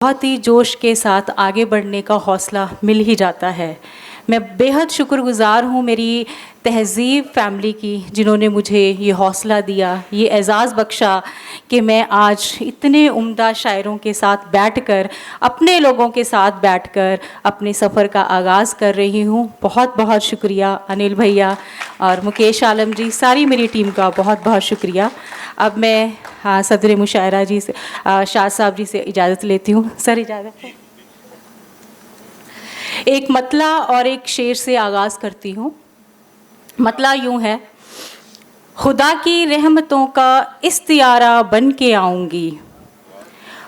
बहुत ही जोश के साथ आगे बढ़ने का हौसला मिल ही जाता है। मैं बेहद शुक्रगुज़ार हूँ मेरी तहज़ीब फैमिली की, जिन्होंने मुझे ये हौसला दिया, ये एज़ाज़ बख्शा कि मैं आज इतने उम्दा शायरों के साथ बैठकर, अपने लोगों के साथ बैठकर अपने सफ़र का आगाज़ कर रही हूँ। बहुत बहुत शुक्रिया अनिल भैया और मुकेश आलम जी, सारी मेरी टीम का बहुत बहुत शुक्रिया। अब मैं सदर मुशायरा जी से, शाह साहब जी से इजाज़त लेती हूँ। सर इजाज़त है। एक मतला और एक शेर से आगाज़ करती हूँ। मतला यूँ है, खुदा की रहमतों का इस्तियारा बन के आऊँगी,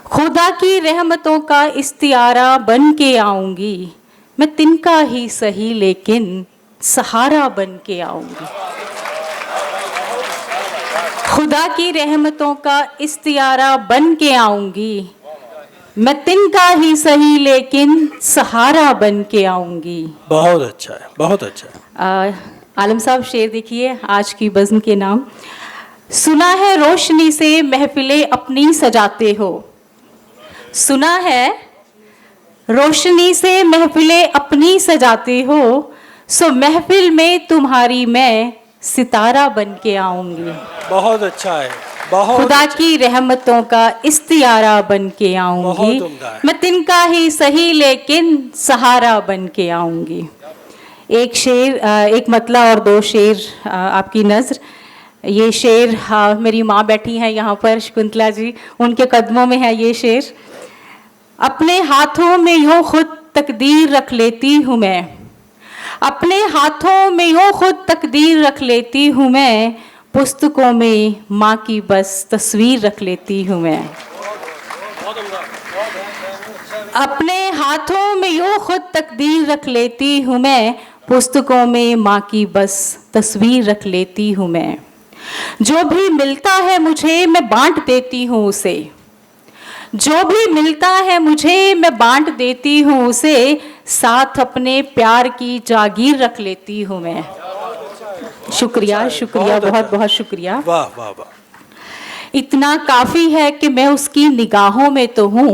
खुदा की रहमतों का इस्तियारा बन के आऊँगी, मैं तिनका ही सही लेकिन सहारा बन के आऊँगी। खुदा की रहमतों का इस्तियारा बन के आऊँगी, मैं तिनका ही सही लेकिन सहारा बन के आऊँगी। बहुत अच्छा है, बहुत अच्छा है। आलम साहब शेर देखिए आज की बज़्म के नाम। सुना है रोशनी से महफिलें अपनी सजाते हो, सुना है रोशनी से महफिलें अपनी सजाते हो, सो महफिल में तुम्हारी मैं सितारा बन के आऊँगी। बहुत अच्छा है, बहुत खुदा अच्छा। की रहमतों का इस्तियारा बन के आऊँगी, बहुत उम्दा है। मैं तिनका ही सही लेकिन सहारा बन के आऊँगी। एक शेर, एक मतला और दो शेर आपकी नज़र। ये शेर मेरी माँ बैठी हैं यहाँ पर, शकुंतला जी, उनके कदमों में है ये शेर। अपने हाथों में यूँ खुद तकदीर रख लेती हूँ मैं, अपने हाथों में यूँ खुद तकदीर रख लेती हूँ मैं, पुस्तकों में माँ की बस तस्वीर रख लेती हूँ मैं। अपने हाथों में यूँ खुद तकदीर रख लेती हूँ मैं, पुस्तकों में माँ की बस तस्वीर रख लेती हूँ मैं। जो भी मिलता है मुझे मैं बांट देती हूँ उसे, जो भी मिलता है मुझे मैं बांट देती हूँ उसे, साथ अपने प्यार की जागीर रख लेती हूँ मैं। शुक्रिया शुक्रिया, बहुत बहुत शुक्रिया। वाह वाह वाह। इतना काफ़ी है कि मैं उसकी निगाहों में तो हूँ,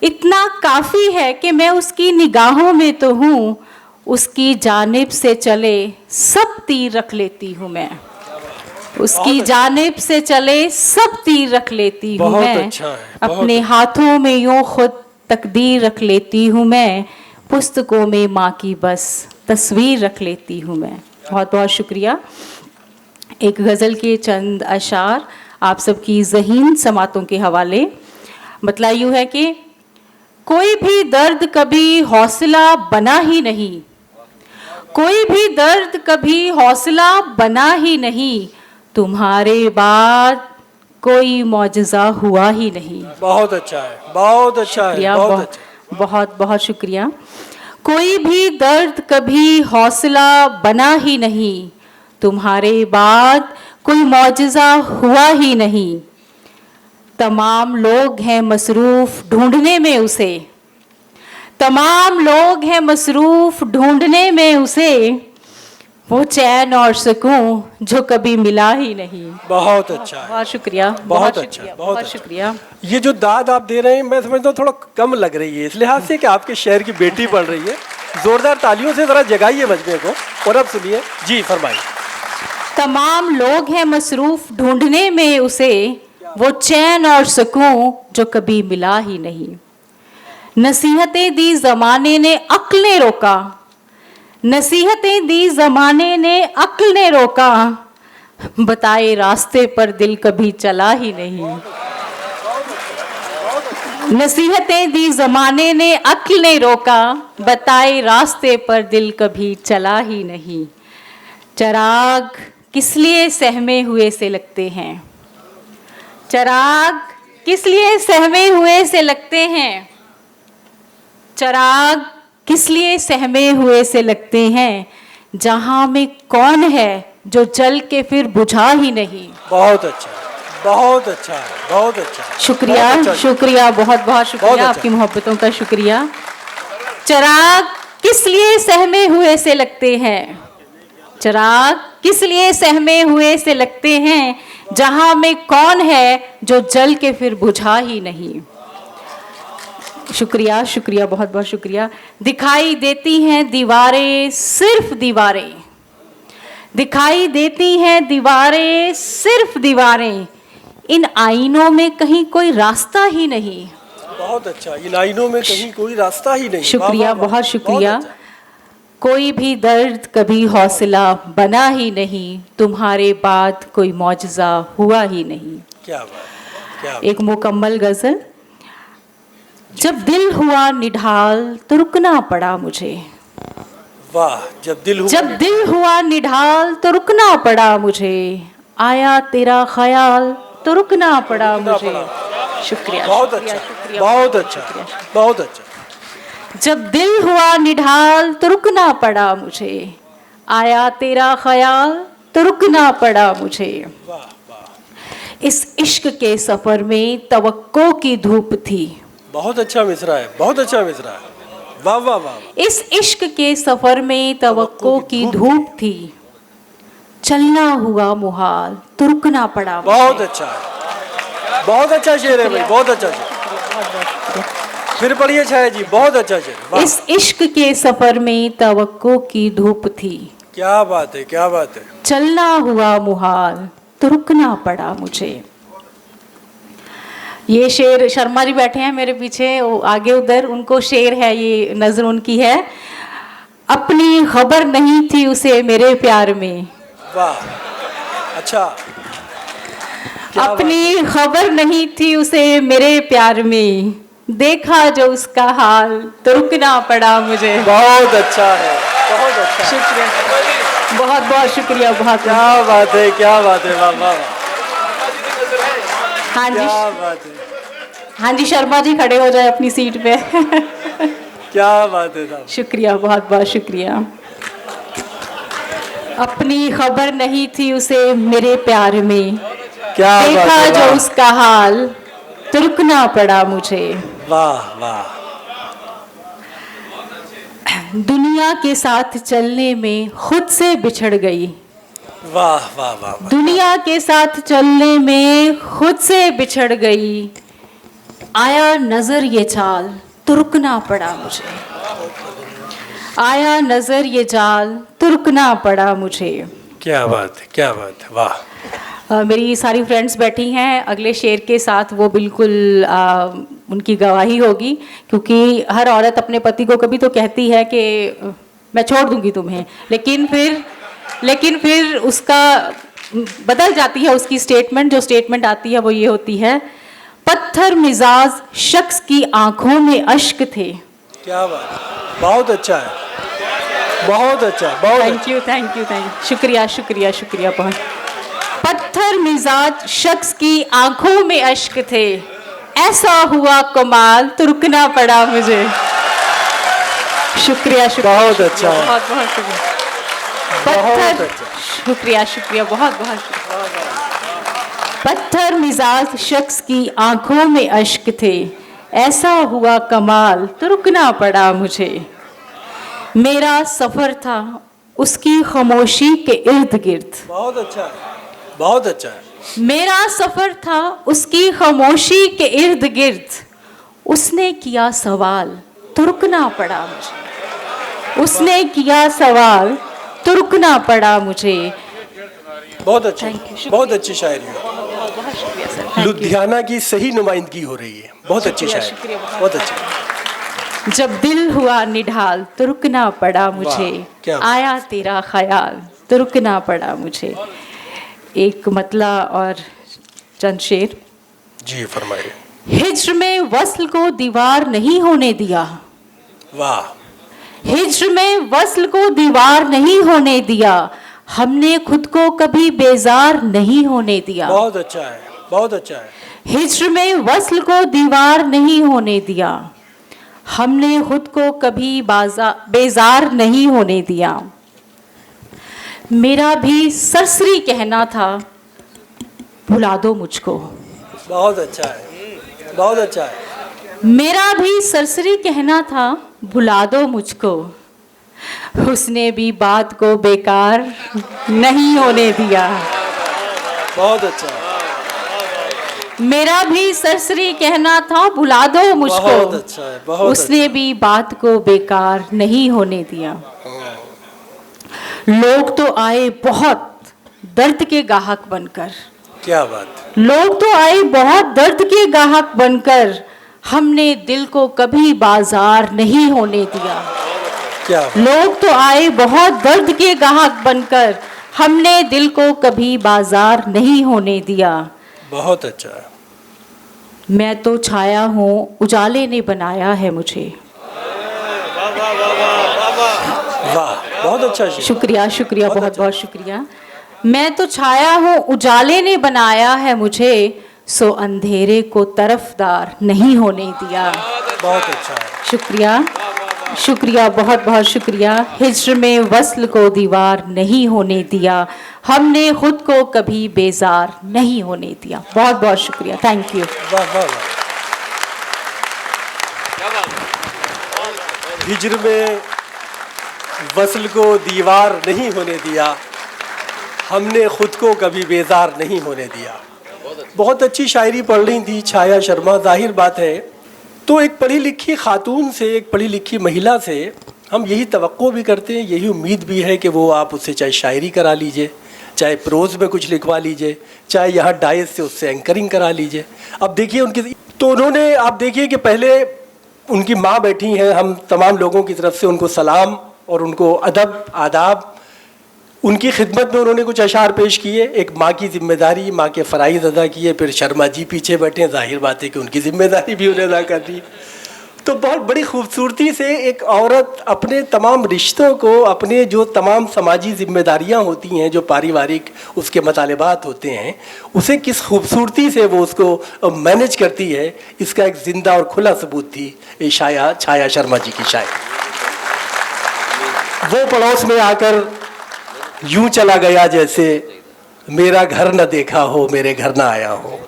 इतना काफ़ी है कि मैं उसकी निगाहों में तो हूँ, उसकी जानिब से चले सब तीर रख लेती हूँ मैं, उसकी जानिब से चले सब तीर रख लेती हूँ मैं। अच्छा है, अपने हाथों में यूँ खुद तकदीर रख लेती हूँ मैं, पुस्तकों में माँ की बस तस्वीर रख लेती हूँ मैं। बहुत बहुत शुक्रिया। एक गज़ल के चंद अशार आप सबकी ज़हीन समातों के हवाले। मतलब यूँ है कि कोई भी दर्द कभी हौसला बना ही नहीं, कोई भी दर्द कभी हौसला बना ही नहीं, तुम्हारे बाद कोई मौजज़ा हुआ ही नहीं। बहुत अच्छा है, बहुत अच्छा है, बहुत अच्छा। बहुत बहुत शुक्रिया। कोई भी दर्द कभी हौसला बना ही नहीं, तुम्हारे बाद कोई मौजज़ा हुआ ही नहीं। तमाम लोग हैं मसरूफ़ ढूंढने में उसे, तमाम लोग हैं मसरूफ़ ढूंढने में उसे, वो चैन और सुकून जो कभी मिला ही नहीं। बहुत अच्छा है, बहुत शुक्रिया, बहुत अच्छा, शुक्रिया, बहुत बहुत शुक्रिया। ये जो दाद आप दे रहे हैं मैं समझता हूँ थोड़ा कम लग रही है, इस लिहाज से कि आपके शहर की बेटी पढ़ रही है। जोरदार तालियों से जरा जगाइए मजमे को। और अब सुनिए जी, फरमाइए। तमाम लोग हैं मसरूफ़ ढूंढने में उसे, वो चैन और सुकून जो कभी मिला ही नहीं। नसीहतें दी ज़माने ने अक्ल ने रोका, नसीहतें दी ज़माने ने अक्ल ने रोका, बताए रास्ते पर दिल कभी चला ही नहीं। नसीहतें दी ज़माने ने अक्ल ने रोका, बताए रास्ते पर दिल कभी चला ही नहीं। चराग किस लिए सहमे हुए से लगते हैं, चराग किस लिए सहमे हुए से लगते हैं, चराग किस लिए सहमे हुए से लगते हैं, जहां में कौन है जो जल के फिर बुझा ही नहीं। बहुत अच्छा, बहुत अच्छा है, बहुत अच्छा। शुक्रिया बहुत अच्छा। शुक्रिया, बहुत बहुत शुक्रिया, बहुत अच्छा। आपकी मोहब्बतों का शुक्रिया। चराग किस लिए सहमे हुए से लगते हैं, चराग किस लिए सहमे हुए से लगते हैं, जहां में कौन है जो जल के फिर बुझा ही नहीं। शुक्रिया शुक्रिया, बहुत बहुत शुक्रिया। दिखाई देती हैं दीवारें, सिर्फ दीवारें, दिखाई देती हैं दीवारें, सिर्फ दीवारें, इन आईनों में कहीं कोई रास्ता ही नहीं। बहुत अच्छा, इन आईनों में कहीं कोई रास्ता ही नहीं। शुक्रिया, वाह, वाह, बहुत शुक्रिया। बहुत अच्छा। कोई भी दर्द कभी हौसला बना ही नहीं, तुम्हारे बाद कोई मौजज़ा हुआ ही नहीं। क्या बात, क्या बात। एक मुकम्मल गजल। जब दिल हुआ निढाल तो रुकना पड़ा मुझे, वाह, जब दिल हुआ जब दिल हुआ निढाल तो रुकना पड़ा मुझे, आया तेरा ख्याल तो रुकना पड़ा रुकना मुझे। पड़ा। शुक्रिया, बहुत शुक्रिया, अच्छा, शुक्रिया, बहुत अच्छा, शुक्रिया। बहुत अच्छा। जब दिल हुआ निढाल तो रुकना पड़ा मुझे, आया तेरा ख्याल तो रुकना पड़ा मुझे। वाह वाह, इस इश्क के सफर में तवक्को की धूप थी, बहुत अच्छा मिसरा है, बहुत अच्छा मिसरा है। वाह वाह वाह। इस इश्क के सफर में तवक्को की धूप थी, चलना हुआ मुहाल तो रुकना पड़ा मुझे। बहुत अच्छा है, बहुत अच्छा शेर है भाई, बहुत अच्छा शेर। फिर पढ़िए छाया जी, बहुत अच्छा शेर। वाह, इस इश्क के सफर में तवक्को की धूप थी, क्या बात है, क्या बात है। चलना हुआ मुहाल तो रुकना पड़ा मुझे। ये शेर शर्मा जी बैठे हैं मेरे पीछे, वो आगे उधर, उनको शेर है, ये नजर उनकी है। अपनी खबर नहीं थी उसे मेरे प्यार में, वाह, अच्छा, क्या अपनी खबर नहीं थी उसे मेरे प्यार में, देखा जो उसका हाल तो रुकना पड़ा मुझे। बहुत अच्छा है, बहुत अच्छा। शुक्रिया, बहुत बहुत शुक्रिया, बहुत। क्या बात है, क्या बात है, वाह वाह वाह, हाँ जी, क्या बात है, हाँ जी, शर्मा जी खड़े हो जाए अपनी सीट पे। क्या बात है साहब। शुक्रिया, बहुत बहुत शुक्रिया। अपनी खबर नहीं थी उसे मेरे प्यार में, क्या बात देखा है, जो वाह। उसका हाल तो रुकना पड़ा मुझे। वाह वाह, दुनिया के साथ चलने में खुद से बिछड़ गई, वाह वाह वाह, दुनिया के साथ चलने में खुद से बिछड़ गई, आया नजर ये चाल तो रुकना पड़ा मुझे, आया नजर ये जाल तो रुकना पड़ा मुझे। क्या बात है, क्या बात है, वाह। मेरी सारी फ्रेंड्स बैठी हैं, अगले शेर के साथ वो बिल्कुल उनकी गवाही होगी, क्योंकि हर औरत अपने पति को कभी तो कहती है कि मैं छोड़ दूंगी तुम्हें, लेकिन फिर उसका बदल जाती है उसकी स्टेटमेंट। जो स्टेटमेंट आती है वो ये होती है, पत्थर मिजाज शख्स की आंखों में अश्क थे। क्या बात, बहुत अच्छा है, बहुत अच्छा, बहुत अच्छा। Thank you, thank you, thank you, शुक्रिया शुक्रिया शुक्रिया बहुत। पत्थर मिजाज शख्स की आंखों में अश्क थे, ऐसा हुआ कमाल तो रुकना पड़ा मुझे। शुक्रिया शुक्रिया, बहुत अच्छा है। बहुत बहुत शुक्रिया। बहुत पत्थर, अच्छा। शुक्रिया शुक्रिया, बहुत बहुत शुक्रिया। पत्थर मिजाज शख्स की आंखों में अश्क थे, ऐसा हुआ कमाल तो रुकना पड़ा मुझे। मेरा सफर था उसकी खामोशी के इर्द गिर्द, बहुत अच्छा है, बहुत अच्छा है। मेरा सफर था उसकी खामोशी के इर्द गिर्द, उसने किया सवाल तो रुकना पड़ा मुझे, उसने किया सवाल तो रुकना पड़ा मुझे। बहुत अच्छा, Thank you, बहुत अच्छी शायरी है। बहुत शुक्रिया सर, thank you। लुधियाना की सही नुमाइंदगी हो रही है, बहुत अच्छी शुक्रिया, शायरी, शुक्रिया, बहुत अच्छी। जब दिल हुआ निढाल तो रुकना पड़ा मुझे, क्या बात। आया तेरा ख्याल तो रुकना पड़ा मुझे। एक मतला और चंद शेर। जी फरमाइए। हिज्र में वस्ल को दीवार नहीं होने दिया, वाह, हिज्र में वस्ल को दीवार नहीं होने दिया, हमने खुद को कभी बेजार नहीं होने दिया। बहुत अच्छा है, बहुत अच्छा है। हिज्र में वस्ल को दीवार नहीं होने दिया, हमने खुद को कभी बेजार नहीं होने दिया। मेरा भी सरसरी कहना था भुला दो मुझको, बहुत अच्छा है, बहुत अच्छा है। मेरा भी सरसरी कहना था भुला दो मुझको, उसने भी बात को बेकार नहीं होने दिया। बहुत अच्छा है। मेरा भी सरसरी कहना था बुला दो मुझको। बहुत अच्छा है, बहुत उसने भी बात को बेकार नहीं होने दिया। लोग तो आए बहुत दर्द के गाहक बनकर, क्या बात। लोग तो आए बहुत दर्द के गाहक बनकर, हमने दिल को कभी बाजार नहीं होने दिया। क्या बात। लोग तो आए बहुत दर्द के गाहक बनकर, हमने दिल को कभी बाजार नहीं होने दिया। बहुत अच्छा है। मैं तो छाया हूँ उजाले ने बनाया है मुझे। वाह, बहुत अच्छा शेर। शुक्रिया शुक्रिया, बहुत बहुत अच्छा। बहुत शुक्रिया। मैं तो छाया हूँ उजाले ने बनाया है मुझे, सो अंधेरे को तरफदार नहीं होने दिया। बहुत अच्छा है। शुक्रिया शुक्रिया, बहुत बहुत शुक्रिया। हिज्र में वस्ल को दीवार नहीं होने दिया, हमने खुद को कभी बेजार नहीं होने दिया। बहुत बहुत शुक्रिया, थैंक यू। वाह वाह वाह। हिज्र में वस्ल को दीवार नहीं होने दिया, हमने खुद को कभी बेजार नहीं होने दिया। बहुत अच्छी शायरी पढ़ रही थी छाया शर्मा। जाहिर बात है तो एक पढ़ी लिखी खातून से, एक पढ़ी लिखी महिला से हम यही तवक्को भी करते हैं, यही उम्मीद भी है कि वो आप उससे चाहे शायरी करा लीजिए, चाहे प्रोज में कुछ लिखवा लीजिए, चाहे यहाँ डायस से उससे एंकरिंग करा लीजिए। अब देखिए उनकी, तो उन्होंने, आप देखिए कि पहले उनकी माँ बैठी हैं, हम तमाम लोगों की तरफ से उनको सलाम और उनको अदब आदाब। उनकी खिदमत में उन्होंने कुछ अशार पेश किए, एक माँ की जिम्मेदारी, माँ के फ़राइज़ अदा किए। फिर शर्मा जी पीछे बैठे हैं, जाहिर बात है कि उनकी जिम्मेदारी भी उन्हें अदा करनी। तो बहुत बड़ी खूबसूरती से एक औरत अपने तमाम रिश्तों को, अपने जो तमाम समाजी जिम्मेदारियाँ होती हैं, जो पारिवारिक उसके मतलबात होते हैं, उसे किस खूबसूरती से वो उसको मैनेज करती है, इसका एक ज़िंदा और खुला सबूत थी ये छाया शर्मा जी की शायरी। वो पड़ोस में आकर यूं चला गया जैसे मेरा घर न देखा हो, मेरे घर न आया हो।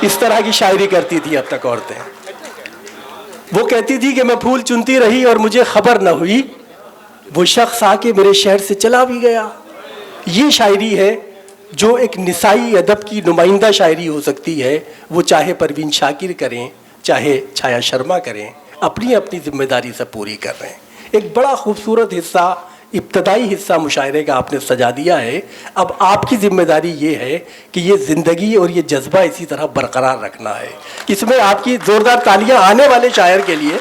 इस तरह की शायरी करती थी अब तक औरतें। वो कहती थी कि मैं फूल चुनती रही और मुझे खबर न हुई, वो शख्स आके मेरे शहर से चला भी गया। ये शायरी है जो एक निसाई अदब की नुमाइंदा शायरी हो सकती है। वो चाहे परवीन शाकिर करें, चाहे छाया शर्मा करें, अपनी अपनी जिम्मेदारी से पूरी कर रहे हैं। एक बड़ा खूबसूरत हिस्सा, इब्तदाई हिस्सा मुशायरे का आपने सजा दिया है। अब आपकी जिम्मेदारी ये है कि ये ज़िंदगी और ये जज्बा इसी तरह बरकरार रखना है। इसमें आपकी ज़ोरदार तालियां आने वाले शायर के लिए,